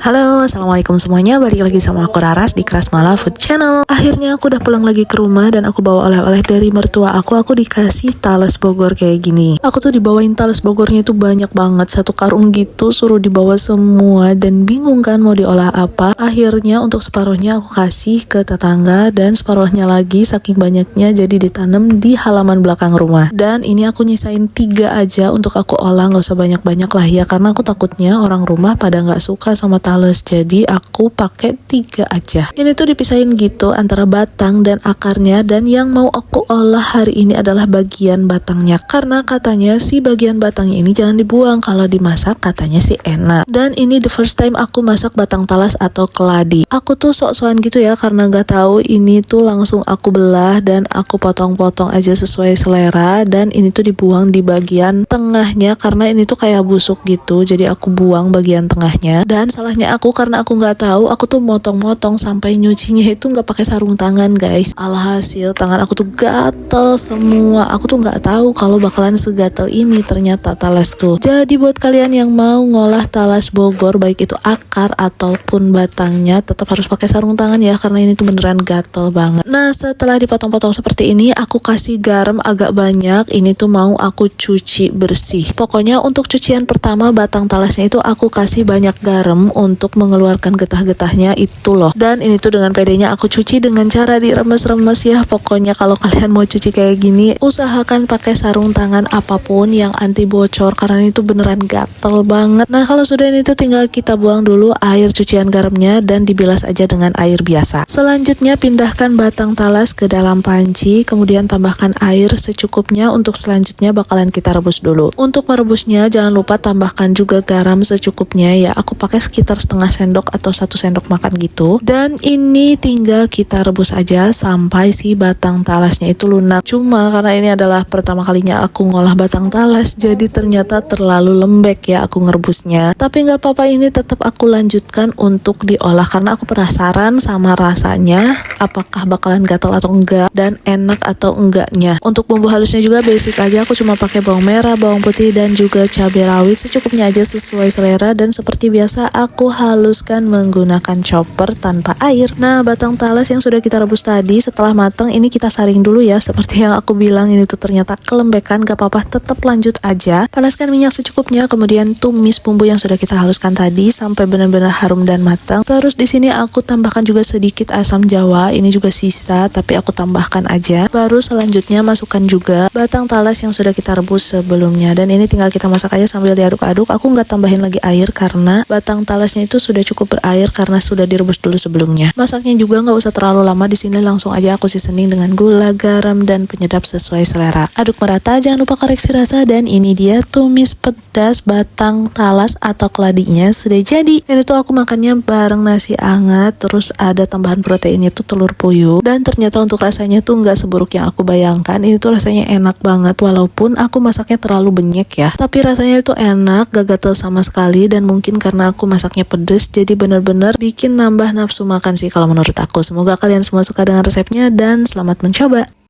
Halo, assalamualaikum semuanya. Balik lagi sama aku Raras di Krasmala Food Channel. Akhirnya aku udah pulang lagi ke rumah dan aku bawa oleh-oleh dari mertua aku. Aku dikasih talas Bogor kayak gini. Aku tuh dibawain talas Bogornya itu banyak banget, satu karung gitu, suruh dibawa semua dan bingung kan mau diolah apa. Akhirnya untuk separuhnya aku kasih ke tetangga dan separuhnya lagi saking banyaknya jadi ditanam di halaman belakang rumah. Dan ini aku nyisain 3 aja untuk aku olah, nggak usah banyak-banyak lah ya, karena aku takutnya orang rumah pada nggak suka sama talas, jadi aku pakai 3 aja. Ini tuh dipisahin gitu antara batang dan akarnya, dan yang mau aku olah hari ini adalah bagian batangnya, karena katanya si bagian batangnya ini jangan dibuang, kalau dimasak katanya sih enak. Dan ini the first time aku masak batang talas atau keladi. Aku tuh sok-sokan gitu ya, karena nggak tahu, ini tuh langsung aku belah dan aku potong-potong aja sesuai selera, dan ini tuh dibuang di bagian tengahnya karena ini tuh kayak busuk gitu, jadi aku buang bagian tengahnya. Dan salahnya aku karena aku nggak tahu, aku tuh motong-motong sampai nyucinya itu nggak pakai sarung tangan guys. Alhasil tangan aku tuh gatel semua. Aku tuh nggak tahu kalau bakalan segatel ini ternyata talas tuh. Jadi buat kalian yang mau ngolah talas Bogor, baik itu akar ataupun batangnya, tetap harus pakai sarung tangan ya, karena ini tuh beneran gatel banget. Nah, setelah dipotong-potong seperti ini, aku kasih garam agak banyak. Ini tuh mau aku cuci bersih. Pokoknya untuk cucian pertama batang talasnya itu aku kasih banyak garam untuk mengeluarkan getah-getahnya itu loh. Dan ini tuh dengan pedenya aku cuci dengan cara diremes-remes ya. Pokoknya kalau kalian mau cuci kayak gini, usahakan pakai sarung tangan apapun yang anti bocor, karena ini tuh beneran gatel banget. Nah, kalau sudah ini tuh tinggal kita buang dulu air cucian garamnya dan dibilas aja dengan air biasa. Selanjutnya pindahkan batang talas ke dalam panci, kemudian tambahkan air secukupnya. Untuk selanjutnya bakalan kita rebus dulu. Untuk merebusnya jangan lupa tambahkan juga garam secukupnya ya. Aku pakai sekitar setengah sendok atau 1 sendok makan gitu. Dan ini tinggal kita rebus aja sampai si batang talasnya itu lunak. Cuma karena ini adalah pertama kalinya aku ngolah batang talas, jadi ternyata terlalu lembek ya aku ngerebusnya. Tapi nggak apa-apa, ini tetap aku lanjutkan untuk diolah karena aku penasaran sama rasanya, apakah bakalan gatal atau enggak dan enak atau enggaknya. Untuk bumbu halusnya juga basic aja, aku cuma pakai bawang merah, bawang putih dan juga cabai rawit secukupnya aja sesuai selera. Dan seperti biasa aku haluskan menggunakan chopper tanpa air. Nah, batang talas yang sudah kita rebus tadi setelah matang ini kita saring dulu ya. Seperti yang aku bilang, ini tuh ternyata kelembekan, gak apa-apa, tetap lanjut aja. Panaskan minyak secukupnya, kemudian tumis bumbu yang sudah kita haluskan tadi sampai benar-benar harum dan matang. Terus di sini aku tambahkan juga sedikit asam jawa, ini juga sisa tapi aku tambahkan aja. Baru selanjutnya masukkan juga batang talas yang sudah kita rebus sebelumnya, dan ini tinggal kita masak aja sambil diaduk-aduk. Aku nggak tambahin lagi air karena batang talasnya itu sudah cukup berair karena sudah direbus dulu sebelumnya. Masaknya juga nggak usah terlalu lama, di sini langsung aja aku seasoning dengan gula, garam dan penyedap sesuai selera. Aduk merata, jangan lupa koreksi rasa, dan ini dia tumis pedas batang talas atau keladinya sudah jadi. Dan itu aku makannya bareng nasi hangat, terus ada tambahan proteinnya tuh telur puyuh, dan ternyata untuk rasanya tuh nggak seburuk yang aku bayangkan. Ini tuh rasanya enak banget, walaupun aku masaknya terlalu banyak ya, tapi rasanya itu enak, gak gatel sama sekali. Dan mungkin karena aku masaknya pedes, jadi bener-bener bikin nambah nafsu makan sih kalau menurut aku. Semoga kalian semua suka dengan resepnya dan selamat mencoba.